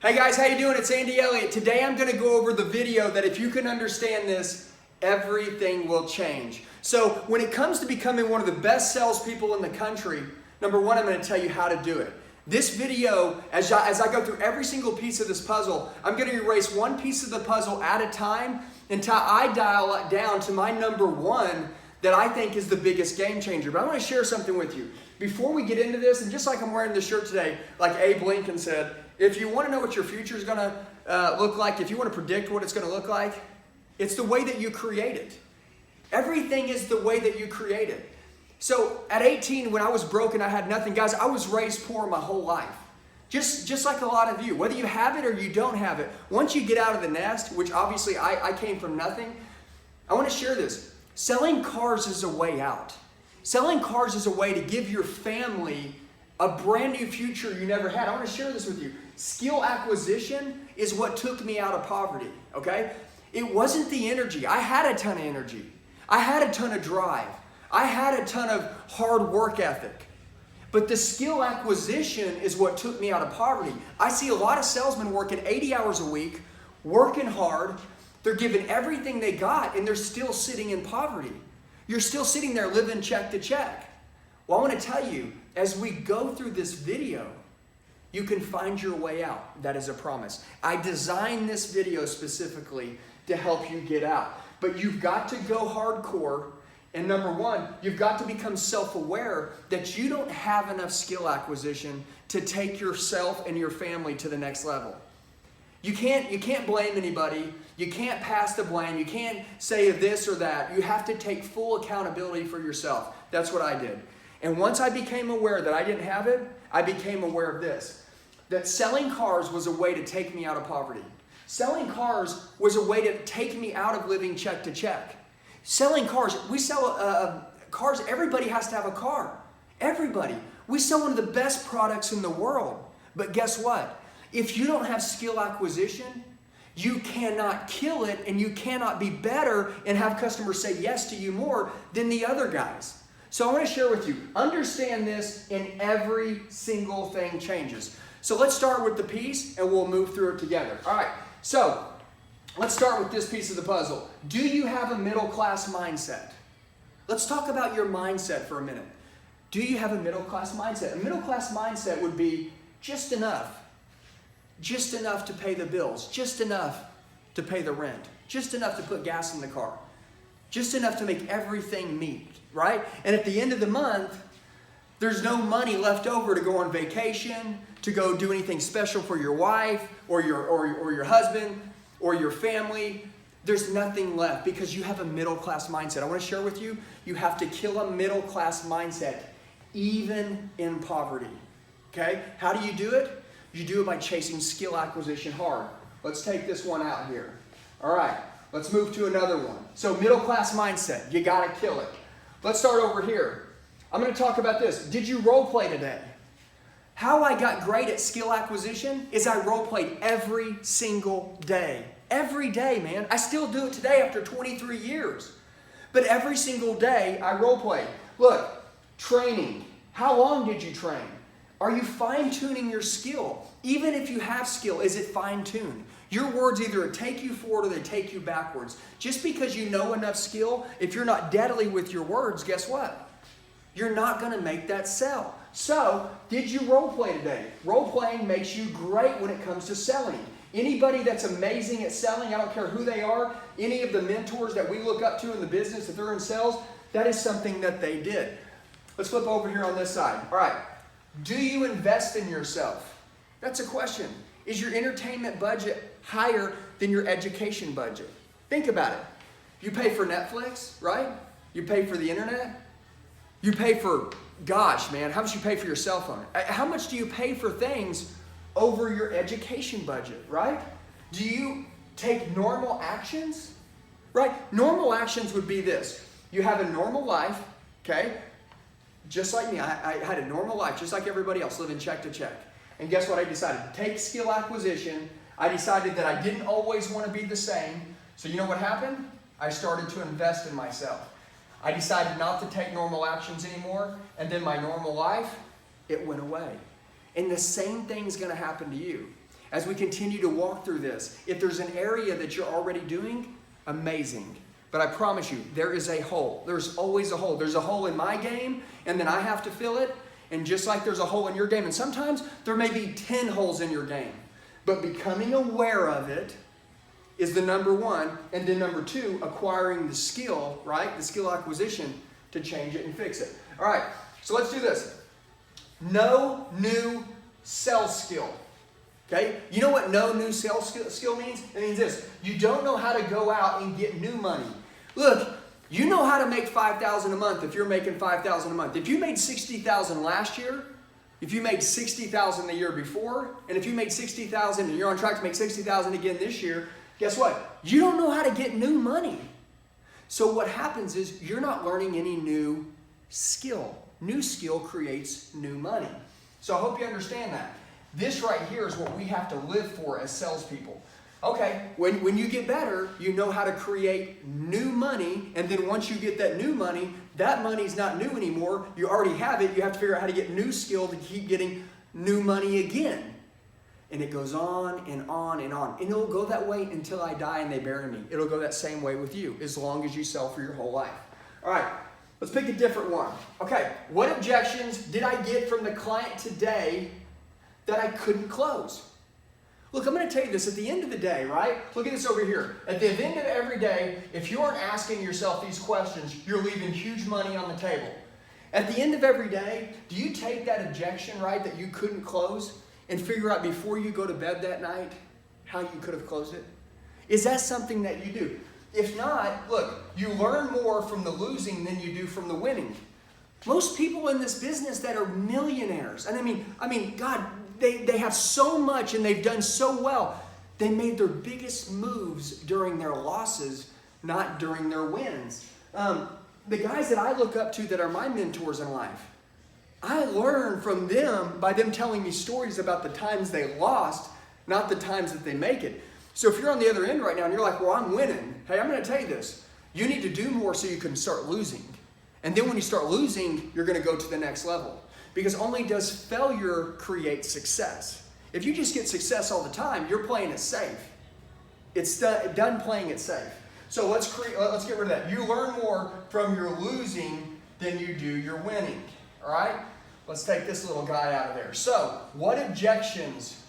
Hey guys, how you doing? It's Andy Elliott. Today I'm going to go over the video that if you can understand this, everything will change. So when it comes to becoming one of the best salespeople in the country, number one, I'm going to tell you how to do it. This video, as I go through every single piece of this puzzle, I'm going to erase one piece of the puzzle at a time until I dial it down to my number one that I think is the biggest game changer. But I want to share something with you. Before we get into this, and just like I'm wearing this shirt today, like Abe Lincoln said, if you want to know what your future is going to look like, if you want to predict what it's going to look like, it's the way that you create it. Everything is the way that you create it. So at 18, when I was broke and I had nothing, guys, I was raised poor my whole life. Just like a lot of you, whether you have it or you don't have it, once you get out of the nest, which obviously I came from nothing, I want to share this. Selling cars is a way out. Selling cars is a way to give your family a brand new future you never had. I want to share this with you. Skill acquisition is what took me out of poverty, okay? It wasn't the energy. I had a ton of energy. I had a ton of drive. I had a ton of hard work ethic. But the skill acquisition is what took me out of poverty. I see a lot of salesmen working 80 hours a week, working hard. They're giving everything they got, and they're still sitting in poverty. You're still sitting there living check to check. Well, I want to tell you, as we go through this video, you can find your way out. That is a promise. I designed this video specifically to help you get out. But you've got to go hardcore. And number one, you've got to become self-aware that you don't have enough skill acquisition to take yourself and your family to the next level. You can't blame anybody. You can't pass the blame. You can't say this or that. You have to take full accountability for yourself. That's what I did. And once I became aware that I didn't have it, I became aware of this. That selling cars was a way to take me out of poverty. Selling cars was a way to take me out of living check to check. Selling cars, we sell cars, everybody has to have a car. Everybody. We sell one of the best products in the world. But guess what? If you don't have skill acquisition, you cannot kill it and you cannot be better and have customers say yes to you more than the other guys. So I want to share with you, understand this and every single thing changes. So let's start with the piece and we'll move through it together. All right, so let's start with this piece of the puzzle. Do you have a middle-class mindset? Let's talk about your mindset for a minute. Do you have a middle-class mindset? A middle-class mindset would be just enough to pay the bills, just enough to pay the rent, just enough to put gas in the car, just enough to make everything meet, right? And at the end of the month, there's no money left over to go on vacation, to go do anything special for your wife or your husband or your family. There's nothing left because you have a middle-class mindset. I want to share with you, you have to kill a middle-class mindset even in poverty, okay? How do you do it? You do it by chasing skill acquisition hard. Let's take this one out here. All right, let's move to another one. So middle-class mindset, you got to kill it. Let's start over here. I'm going to talk about this. Did you role play today? How I got great at skill acquisition is I role played every single day. Every day, man. I still do it today after 23 years. But every single day I role play. Look, training. How long did you train? Are you fine-tuning your skill? Even if you have skill, is it fine-tuned? Your words either take you forward or they take you backwards. Just because you know enough skill, if you're not deadly with your words, guess what? You're not going to make that sell. So, did you role play today? Role playing makes you great when it comes to selling. Anybody that's amazing at selling, I don't care who they are, any of the mentors that we look up to in the business, if they're in sales, that is something that they did. Let's flip over here on this side. All right. Do you invest in yourself? That's a question. Is your entertainment budget higher than your education budget? Think about it. You pay for Netflix, right? You pay for the internet. You pay for, gosh, man, how much you pay for your cell phone? How much do you pay for things over your education budget, right? Do you take normal actions? Right? Normal actions would be this. You have a normal life, okay? Just like me, I had a normal life, just like everybody else, living check to check. And guess what I decided? To take skill acquisition. I decided that I didn't always want to be the same. So you know what happened? I started to invest in myself. I decided not to take normal actions anymore, and then my normal life, it went away. And the same thing's going to happen to you. as we continue to walk through this. If there's an area that you're already doing, amazing. But I promise you, there is a hole. There's always a hole. There's a hole in my game, and then I have to fill it. And just like there's a hole in your game, and sometimes there may be 10 holes in your game. But becoming aware of it is the number one. And then number two, acquiring the skill, right? The skill acquisition to change it and fix it. All right, so let's do this. No new sales skill. Okay? You know what no new sales skill means? It means this. You don't know how to go out and get new money. Look, you know how to make $5,000 a month if you're making $5,000 a month. If you made $60,000 last year, if you made $60,000 the year before, and if you made $60,000 and you're on track to make $60,000 again this year, guess what? You don't know how to get new money. So what happens is you're not learning any new skill. New skill creates new money. So I hope you understand that. This right here is what we have to live for as salespeople. Okay, when you get better, you know how to create new money, and then once you get that money's not new anymore. You already have it. You have to figure out how to get new skill to keep getting new money again. And it goes on and on and on. And it'll go that way until I die and they bury me. It'll go that same way with you as long as you sell for your whole life. All right, let's pick a different one. Okay, what objections did I get from the client today that I couldn't close? Look, I'm going to tell you this. At the end of the day, right? Look at this over here. At the end of every day, if you aren't asking yourself these questions, you're leaving huge money on the table. At the end of every day, do you take that objection, right, that you couldn't close and figure out before you go to bed that night how you could have closed it? Is that something that you do? If not, look, you learn more from the losing than you do from the winning. Most people in this business that are millionaires, and I mean, God, they have so much and they've done so well. They made their biggest moves during their losses, not during their wins. The guys that I look up to that are my mentors in life, I learn from them by them telling me stories about the times they lost, not the times that they make it. So if you're on the other end right now and you're like, well, I'm winning. Hey, I'm going to tell you this. You need to do more so you can start losing. And then when you start losing, you're going to go to the next level. Because only does failure create success. If you just get success all the time, you're playing it safe. It's done playing it safe. So let's get rid of that. You learn more from your losing than you do your winning. All right? Let's take this little guy out of there. So, what objections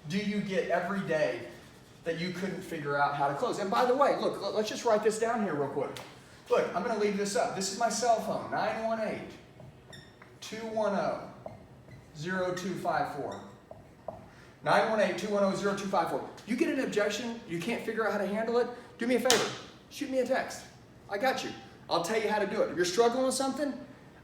do you get every day that you couldn't figure out how to close? And by the way, look, let's just write this down here real quick. Look, I'm going to leave this up. This is my cell phone, 918-210-0254. 918-210-0254. You get an objection, you can't figure out how to handle it, do me a favor. Shoot me a text. I got you. I'll tell you how to do it. If you're struggling with something,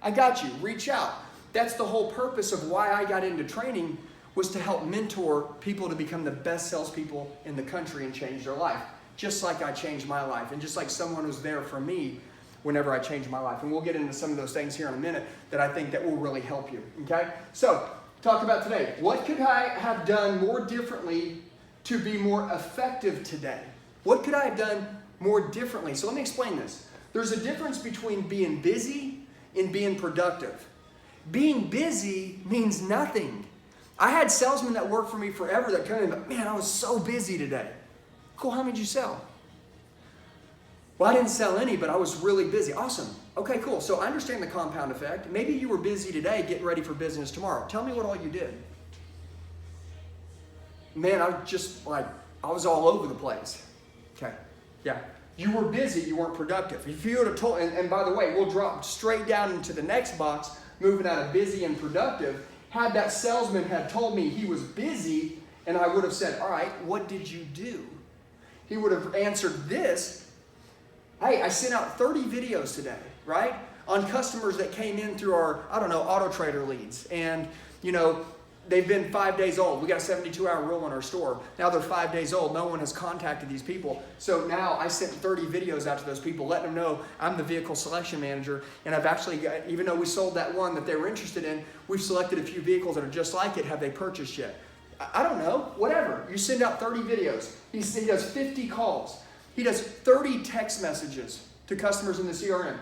I got you. Reach out. That's the whole purpose of why I got into training, was to help mentor people to become the best salespeople in the country and change their life. Just like I changed my life, and just like someone was there for me whenever I changed my life. And we'll get into some of those things here in a minute that I think that will really help you, okay? So, talk about today. What could I have done more differently to be more effective today? What could I have done more differently? So let me explain this. There's a difference between being busy and being productive. Being busy means nothing. I had salesmen that worked for me forever that come in, but man, I was so busy today. Cool, how many did you sell? Well, I didn't sell any, but I was really busy. Awesome. Okay, cool. So I understand the compound effect. Maybe you were busy today getting ready for business tomorrow. Tell me what all you did. Man, I was all over the place. Okay, yeah. You were busy, you weren't productive. If you would have told, and by the way, we'll drop straight down into the next box, moving out of busy and productive. Had that salesman had told me he was busy, and I would have said, all right, what did you do? He would have answered this. Hey, I sent out 30 videos today, right? On customers that came in through our, auto trader leads. And, they've been 5 days old. We got a 72-hour rule in our store. Now they're 5 days old. No one has contacted these people. So now I sent 30 videos out to those people, letting them know I'm the vehicle selection manager. And I've actually got, even though we sold that one that they were interested in, we've selected a few vehicles that are just like it. Have they purchased yet? I don't know. Whatever. You send out 30 videos. He does 50 calls. He does 30 text messages to customers in the CRM.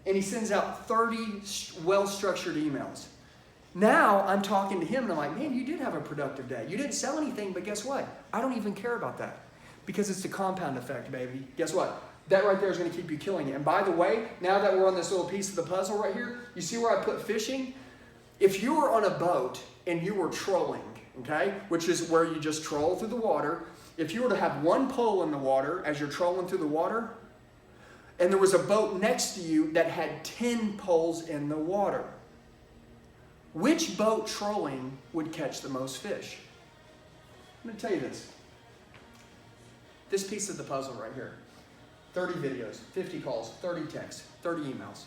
And he sends out 30 well-structured emails. Now I'm talking to him and I'm like, man, you did have a productive day. You didn't sell anything, but guess what? I don't even care about that because it's the compound effect, baby. Guess what? That right there is going to keep you killing it. And by the way, now that we're on this little piece of the puzzle right here, you see where I put fishing? If you were on a boat and you were trolling, okay, which is where you just troll through the water, if you were to have one pole in the water as you're trolling through the water, and there was a boat next to you that had 10 poles in the water, which boat trolling would catch the most fish? I'm going to tell you this. This piece of the puzzle right here. 30 videos, 50 calls, 30 texts, 30 emails.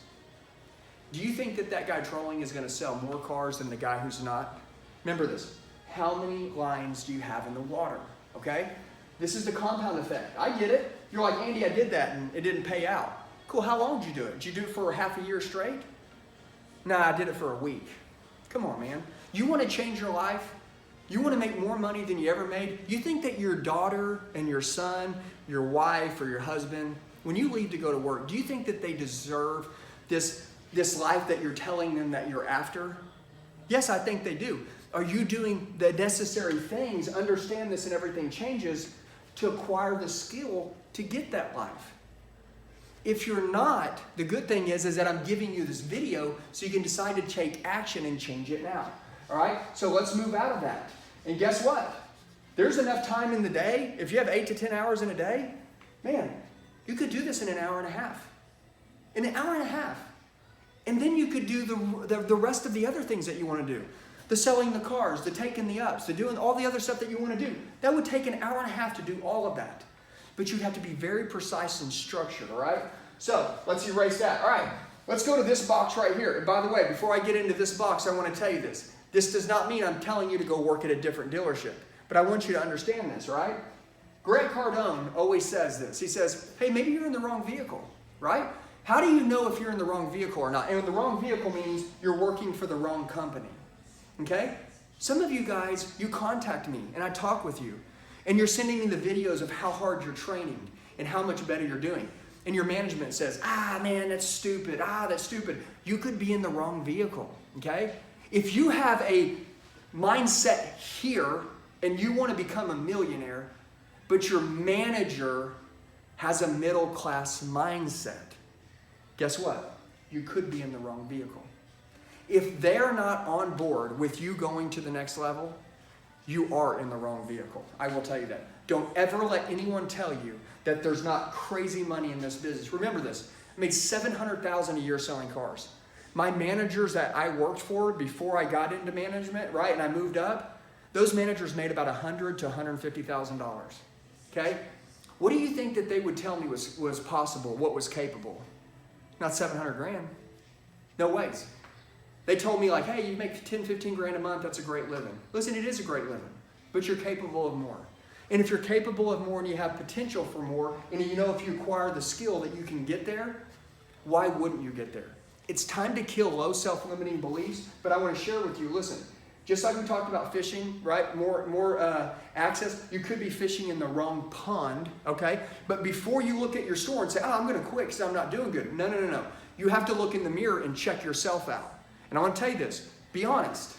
Do you think that that guy trolling is going to sell more cars than the guy who's not? Remember this. How many lines do you have in the water? Okay? This is the compound effect. I get it. You're like, Andy, I did that and it didn't pay out. Cool. How long did you do it? Did you do it for half a year straight? Nah, I did it for a week. Come on, man. You want to change your life? You want to make more money than you ever made? You think that your daughter and your son, your wife or your husband, when you leave to go to work, do you think that they deserve this life that you're telling them that you're after? Yes, I think they do. Are you doing the necessary things, understand this and everything changes, to acquire the skill to get that life? If you're not, the good thing is that I'm giving you this video so you can decide to take action and change it now. All right? So let's move out of that. And guess what? There's enough time in the day. If you have 8 to 10 hours in a day, man, you could do this in an hour and a half. In an hour and a half. And then you could do the rest of the other things that you want to do. The selling the cars, the taking the ups, the doing all the other stuff that you want to do. That would take an hour and a half to do all of that. But you'd have to be very precise and structured, all right? So let's erase that. All right, let's go to this box right here. And by the way, before I get into this box, I want to tell you this. This does not mean I'm telling you to go work at a different dealership. But I want you to understand this, right? Grant Cardone always says this. He says, hey, maybe you're in the wrong vehicle, right? How do you know if you're in the wrong vehicle or not? And the wrong vehicle means you're working for the wrong company, okay? Some of you guys, you contact me and I talk with you. And you're sending me the videos of how hard you're training and how much better you're doing. And your management says, man, that's stupid. That's stupid. You could be in the wrong vehicle, okay? If you have a mindset here and you want to become a millionaire, but your manager has a middle class mindset, guess what? You could be in the wrong vehicle. If they're not on board with you going to the next level, you are in the wrong vehicle. I will tell you that. Don't ever let anyone tell you that there's not crazy money in this business. Remember this. I made $700,000 a year selling cars. My managers that I worked for before I got into management, right, and I moved up, those managers made about $100,000 to $150,000. Okay? What do you think that they would tell me was possible, what was capable? Not 700 grand. No ways. They told me like, hey, you make 10, 15 grand a month, that's a great living. Listen, it is a great living, but you're capable of more. And if you're capable of more and you have potential for more, and you know if you acquire the skill that you can get there, why wouldn't you get there? It's time to kill low self-limiting beliefs, but I want to share with you, listen, just like we talked about fishing, right? More access, you could be fishing in the wrong pond, okay? But before you look at your store and say, I'm going to quit because I'm not doing good. No. You have to look in the mirror and check yourself out. And I want to tell you this, be honest.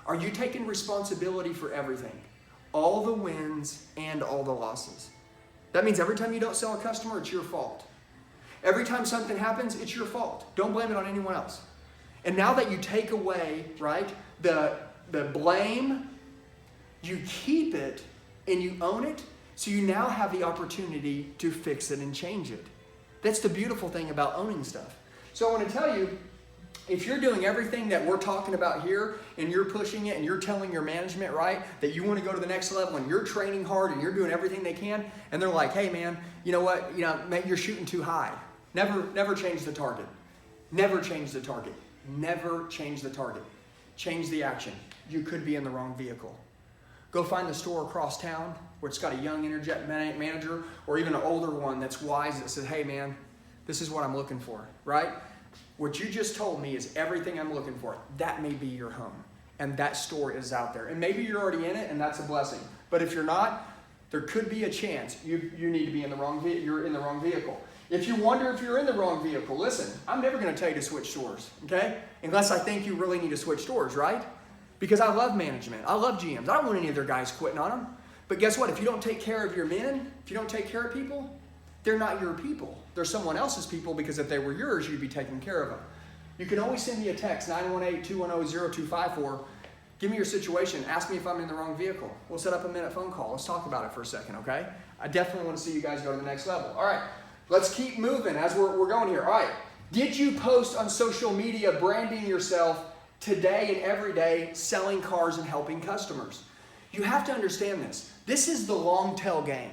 Are you taking responsibility for everything? All the wins and all the losses. That means every time you don't sell a customer, it's your fault. Every time something happens, it's your fault. Don't blame it on anyone else. And now that you take away, right, the blame, you keep it and you own it, so you now have the opportunity to fix it and change it. That's the beautiful thing about owning stuff. So I want to tell you, if you're doing everything that we're talking about here and you're pushing it and you're telling your management, right, that you want to go to the next level and you're training hard and you're doing everything they can, and they're like, hey man, you know what, maybe you're shooting too high. Never change the target. Never change the target. Never change the target. Change the action. You could be in the wrong vehicle. Go find the store across town where it's got a young interjet manager or even an older one that's wise that says, hey man, this is what I'm looking for, right? What you just told me is everything I'm looking for. That may be your home. And that store is out there. And maybe you're already in it and that's a blessing. But if you're not, there could be a chance you need to be in the wrong vehicle. You're in the wrong vehicle. If you wonder if you're in the wrong vehicle, listen, I'm never going to tell you to switch stores, okay? Unless I think you really need to switch stores, right? Because I love management. I love GMs. I don't want any of their guys quitting on them. But guess what? If you don't take care of your men, if you don't take care of people, they're not your people. They're someone else's people, because if they were yours, you'd be taking care of them. You can always send me a text, 918-210-0254. Give me your situation. Ask me if I'm in the wrong vehicle. We'll set up a minute phone call. Let's talk about it for a second, okay? I definitely want to see you guys go to the next level. All right, let's keep moving as we're going here. All right, did you post on social media branding yourself today and every day, selling cars and helping customers? You have to understand this. This is the long tail game.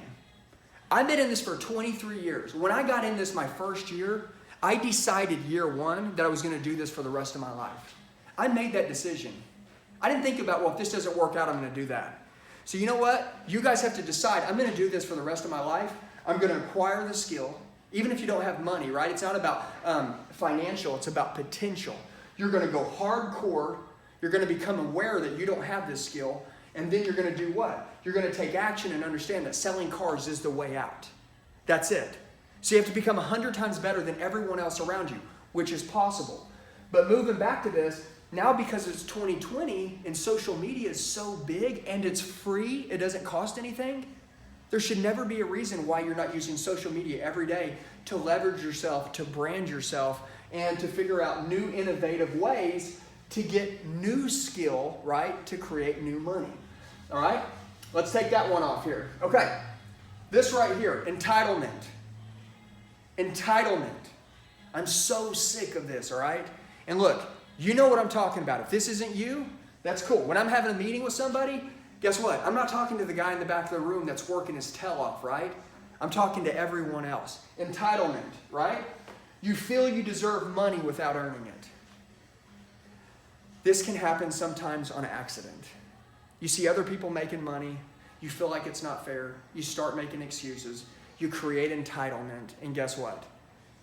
I've been in this for 23 years. When I got in this my first year, I decided year one that I was going to do this for the rest of my life. I made that decision. I didn't think about, well, if this doesn't work out, I'm going to do that. So you know what? You guys have to decide, I'm going to do this for the rest of my life. I'm going to acquire the skill, even if you don't have money, right? It's not about financial, it's about potential. You're going to go hardcore. You're going to become aware that you don't have this skill. And then you're going to do what? You're going to take action and understand that selling cars is the way out. That's it. So you have to become 100 times better than everyone else around you, which is possible. But moving back to this, now because it's 2020 and social media is so big and it's free, it doesn't cost anything, there should never be a reason why you're not using social media every day to leverage yourself, to brand yourself, and to figure out new innovative ways to get new skill, right, to create new money. All right, let's take that one off here. Okay, this right here, entitlement. Entitlement. I'm so sick of this, all right? And look, you know what I'm talking about. If this isn't you, that's cool. When I'm having a meeting with somebody, guess what? I'm not talking to the guy in the back of the room that's working his tail off, right? I'm talking to everyone else. Entitlement, right? You feel you deserve money without earning it. This can happen sometimes on accident. You see other people making money, you feel like it's not fair, you start making excuses, you create entitlement, and guess what?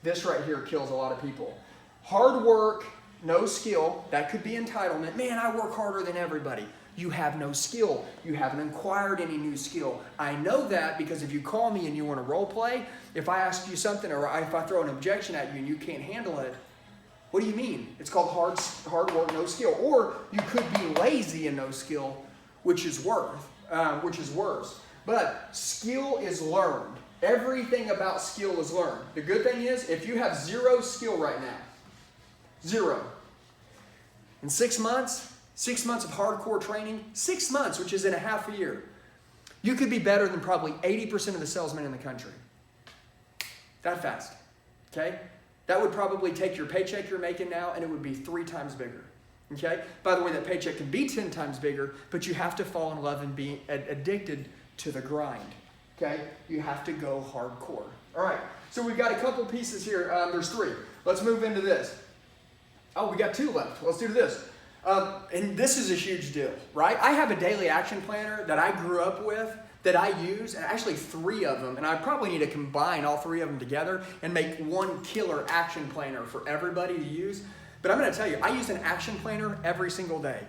This right here kills a lot of people. Hard work, no skill, that could be entitlement. Man, I work harder than everybody. You have no skill. You haven't acquired any new skill. I know that because if you call me and you want to role play, if I ask you something or if I throw an objection at you and you can't handle it, what do you mean? It's called hard work, no skill. Or you could be lazy and no skill, which is worse. But skill is learned. Everything about skill is learned. The good thing is, if you have zero skill right now, zero, in 6 months, 6 months of hardcore training, 6 months, which is in a half a year, you could be better than probably 80% of the salesmen in the country. That fast, okay? That would probably take your paycheck you're making now and it would be 3 times bigger, okay? By the way, that paycheck can be 10 times bigger, but you have to fall in love and be addicted to the grind, okay? You have to go hardcore. All right, so we've got a couple pieces here. There's 3. Let's move into this. Oh, we got 2 left. Let's do this. And this is a huge deal, right? I have a daily action planner that I grew up with that I use, and actually 3 of them, and I probably need to combine all 3 of them together and make one killer action planner for everybody to use. But I'm going to tell you, I use an action planner every single day.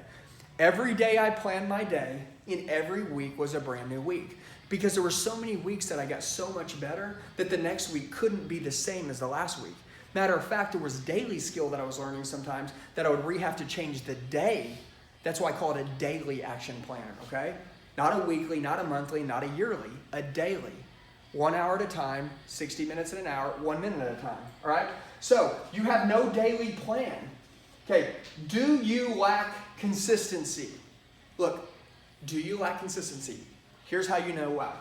Every day I planned my day, and every week was a brand new week. Because there were so many weeks that I got so much better that the next week couldn't be the same as the last week. Matter of fact, there was daily skill that I was learning sometimes that I would have to change the day. That's why I call it a daily action planner, okay? Not a weekly, not a monthly, not a yearly, a daily. 1 hour at a time, 60 minutes in an hour, 1 minute at a time, all right? So you have no daily plan. Okay, do you lack consistency? Look, do you lack consistency? Here's how you know why.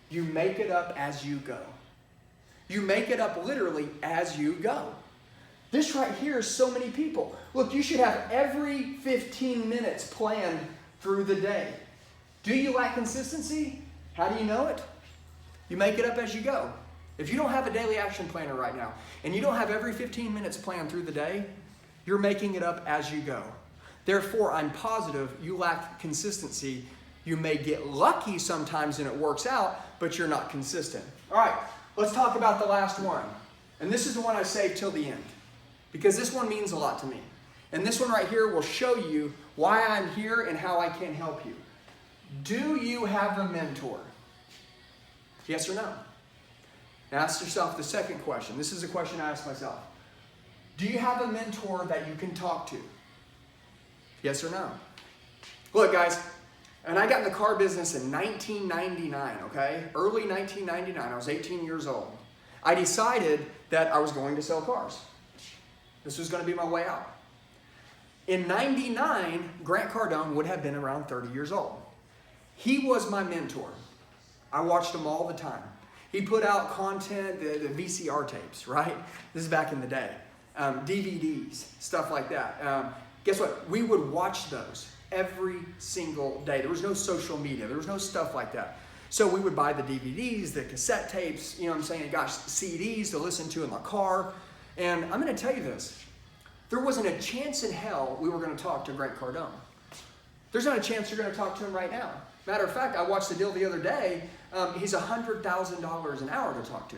You make it up as you go. You make it up literally as you go. This right here is so many people. Look, you should have every 15 minutes planned through the day. Do you lack consistency? How do you know it? You make it up as you go. If you don't have a daily action planner right now, and you don't have every 15 minutes planned through the day, you're making it up as you go. Therefore, I'm positive you lack consistency. You may get lucky sometimes and it works out, but you're not consistent. All right, let's talk about the last one. And this is the one I saved till the end, because this one means a lot to me. And this one right here will show you why I'm here and how I can help you. Do you have a mentor? Yes or no? Now ask yourself the second question. This is a question I ask myself. Do you have a mentor that you can talk to? Yes or no? Look, guys, and I got in the car business in 1999, okay? Early 1999, I was 18 years old. I decided that I was going to sell cars. This was going to be my way out. In 99, Grant Cardone would have been around 30 years old. He was my mentor. I watched him all the time. He put out content, the VCR tapes, right? This is back in the day. DVDs, stuff like that. Guess what? We would watch those every single day. There was no social media. There was no stuff like that. So we would buy the DVDs, the cassette tapes, you know what I'm saying? Gosh, CDs to listen to in the car. And I'm going to tell you this. There wasn't a chance in hell we were going to talk to Grant Cardone. There's not a chance you're going to talk to him right now. Matter of fact, I watched the deal the other day. He's $100,000 an hour to talk to.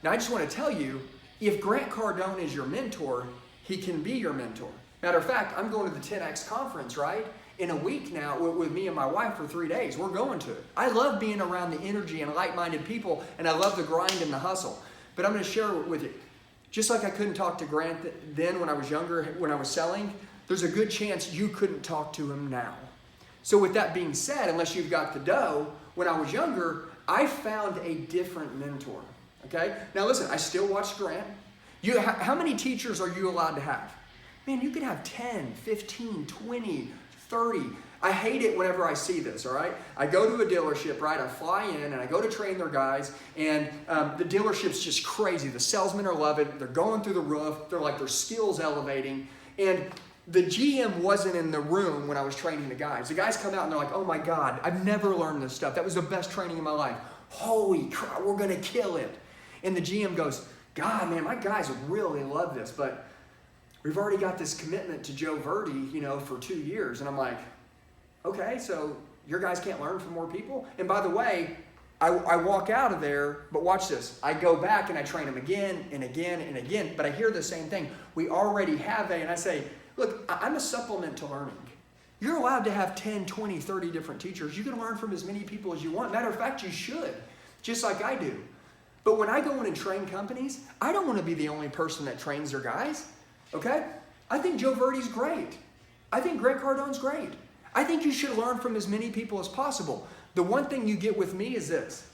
Now, I just want to tell you, if Grant Cardone is your mentor, he can be your mentor. Matter of fact, I'm going to the 10X conference, right? In a week now with me and my wife for 3 days. We're going to it. I love being around the energy and like-minded people, and I love the grind and the hustle. But I'm going to share with you. Just like I couldn't talk to Grant then when I was younger, when I was selling, there's a good chance you couldn't talk to him now. So with that being said, unless you've got the dough, when I was younger, I found a different mentor. Okay? Now listen, I still watch Grant. How many teachers are you allowed to have? Man, you could have 10, 15, 20, 30. I hate it whenever I see this, all right? I go to a dealership, right? I fly in and I go to train their guys, and the dealership's just crazy. The salesmen are loving it. They're going through the roof. They're like their skills elevating. And the GM wasn't in the room when I was training the guys. The guys come out and they're like, oh my God, I've never learned this stuff. That was the best training in my life. Holy crap, we're going to kill it. And the GM goes, God, man, my guys would really love this, but we've already got this commitment to Joe Verdi, for 2 years. And I'm like, okay, so your guys can't learn from more people? And by the way, I walk out of there, but watch this. I go back and I train them again and again and again, but I hear the same thing. We already have and I say, look, I'm a supplement to learning. You're allowed to have 10, 20, 30 different teachers. You can learn from as many people as you want. Matter of fact, you should, just like I do. But when I go in and train companies, I don't want to be the only person that trains their guys, okay? I think Joe Verdi's great. I think Grant Cardone's great. I think you should learn from as many people as possible. The one thing you get with me is this,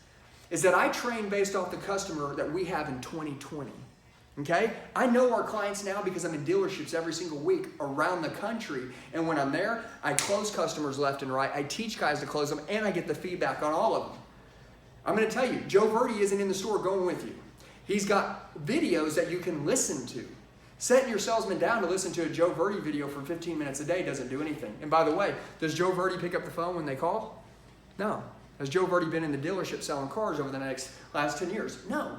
is that I train based off the customer that we have in 2020, okay? I know our clients now because I'm in dealerships every single week around the country, and when I'm there, I close customers left and right. I teach guys to close them, and I get the feedback on all of them. I'm going to tell you, Joe Verdi isn't in the store going with you. He's got videos that you can listen to. Setting your salesman down to listen to a Joe Verdi video for 15 minutes a day doesn't do anything. And by the way, does Joe Verdi pick up the phone when they call? No. Has Joe Verdi been in the dealership selling cars over the last 10 years? No.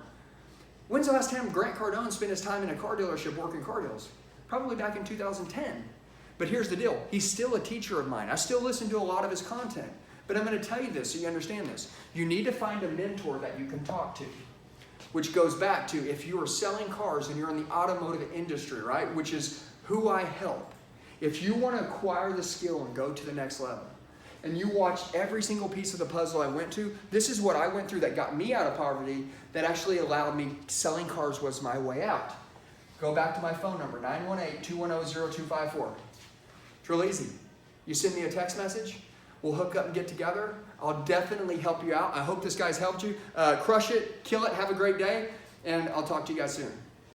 When's the last time Grant Cardone spent his time in a car dealership working car deals? Probably back in 2010. But here's the deal. He's still a teacher of mine. I still listen to a lot of his content. But I'm going to tell you this so you understand this. You need to find a mentor that you can talk to, which goes back to if you are selling cars and you're in the automotive industry, right, which is who I help. If you want to acquire the skill and go to the next level, and you watch every single piece of the puzzle I went to, this is what I went through that got me out of poverty, that actually allowed me, selling cars was my way out. Go back to my phone number, 918-210-0254. It's real easy. You send me a text message, we'll hook up and get together. I'll definitely help you out. I hope this guy's helped you. Crush it, kill it, have a great day, and I'll talk to you guys soon.